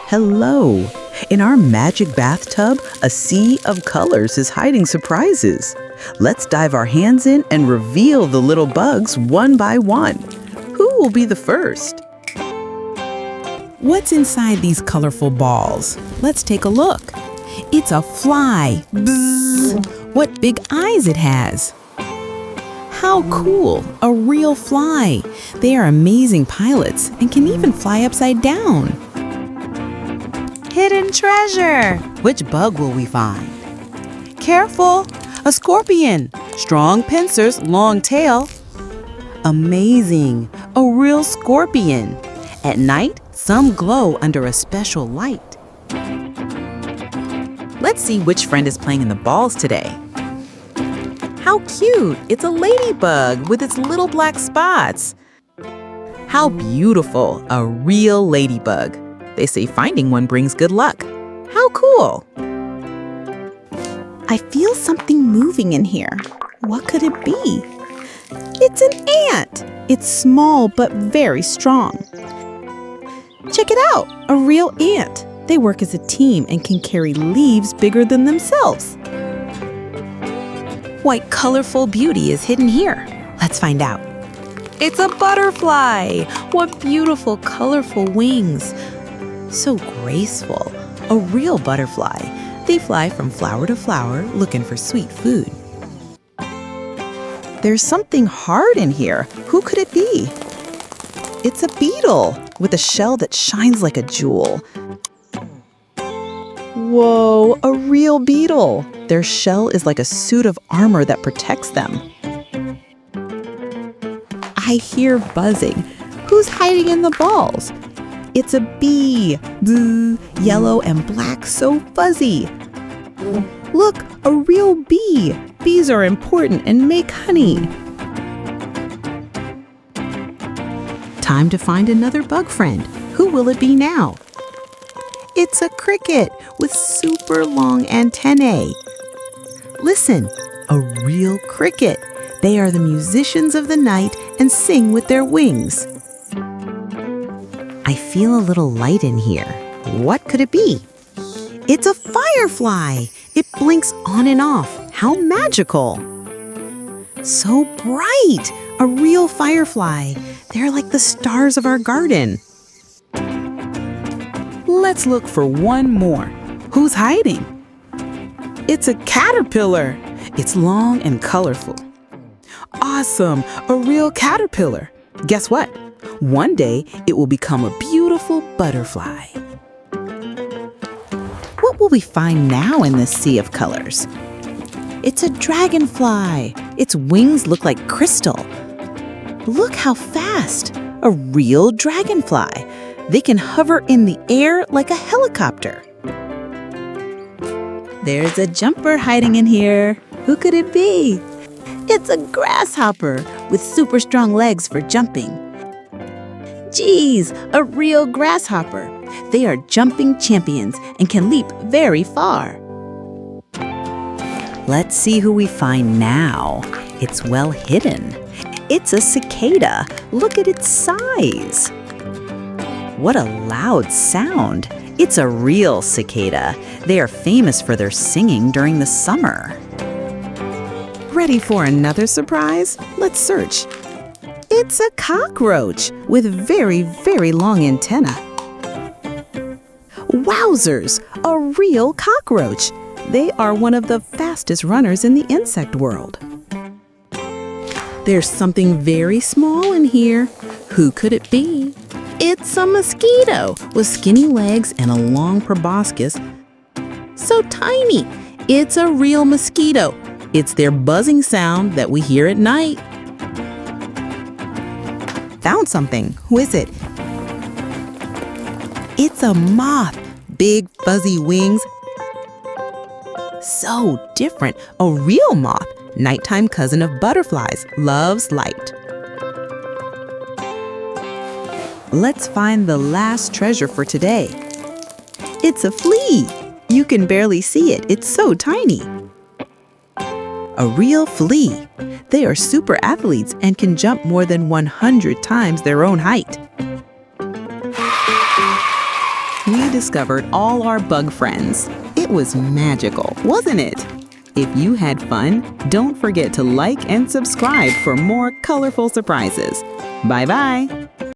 Hello! In our magic bathtub, a sea of colors is hiding surprises. Let's dive our hands in and reveal the little bugs one by one. Who will be the first? What's inside these colorful balls? Let's take a look. It's a fly. Bzzz! What big eyes it has. How cool! A real fly. They are amazing pilots and can even fly upside down. Hidden treasure! Which bug will we find? Careful! A scorpion! Strong pincers, long tail. Amazing! A real scorpion! At night, some glow under a special light. Let's see which friend is playing in the balls today. How cute! It's a ladybug with its little black spots. How beautiful! A real ladybug. They say finding one brings good luck. How cool! I feel something moving in here. What could it be? It's an ant! It's small but very strong. Check it out! A real ant. They work as a team and can carry leaves bigger than themselves. What colorful beauty is hidden here? Let's find out. It's a butterfly! What beautiful, colorful wings! So graceful. A real butterfly. They fly from flower to flower looking for sweet food. There's something hard in here. Who could it be? It's a beetle with a shell that shines like a jewel. Whoa, a real beetle. Their shell is like a suit of armor that protects them. I hear buzzing. Who's hiding in the balls? It's a bee. Boo, yellow and black, so fuzzy. Look, a real bee. Bees are important and make honey. Time to find another bug friend. Who will it be now? It's a cricket with super long antennae. Listen, a real cricket. They are the musicians of the night and sing with their wings. I feel a little light in here. What could it be? It's a firefly. It blinks on and off. How magical. So bright. A real firefly. They're like the stars of our garden. Let's look for one more. Who's hiding? It's a caterpillar. It's long and colorful. Awesome, a real caterpillar. Guess what? One day it will become a beautiful butterfly. What will we find now in this sea of colors? It's a dragonfly. Its wings look like crystal. Look how fast. A real dragonfly. They can hover in the air like a helicopter. There's a jumper hiding in here. Who could it be? It's a grasshopper with super strong legs for jumping. Geez, a real grasshopper. They are jumping champions and can leap very far. Let's see who we find now. It's well hidden. It's a cicada. Look at its size. What a loud sound. It's a real cicada. They are famous for their singing during the summer. Ready for another surprise? Let's search. It's a cockroach with very, very long antennae. Wowzers! A real cockroach. They are one of the fastest runners in the insect world. There's something very small in here. Who could it be? It's a mosquito with skinny legs and a long proboscis. So tiny. It's a real mosquito. It's their buzzing sound that we hear at night. Found something. Who is it? It's a moth. Big fuzzy wings. So different. A real moth. Nighttime cousin of butterflies. Loves light. Let's find the last treasure for today. It's a flea. You can barely see it. It's so tiny. A real flea. They are super athletes and can jump more than 100 times their own height. We discovered all our bug friends. It was magical, wasn't it? If you had fun, don't forget to like and subscribe for more colorful surprises. Bye-bye!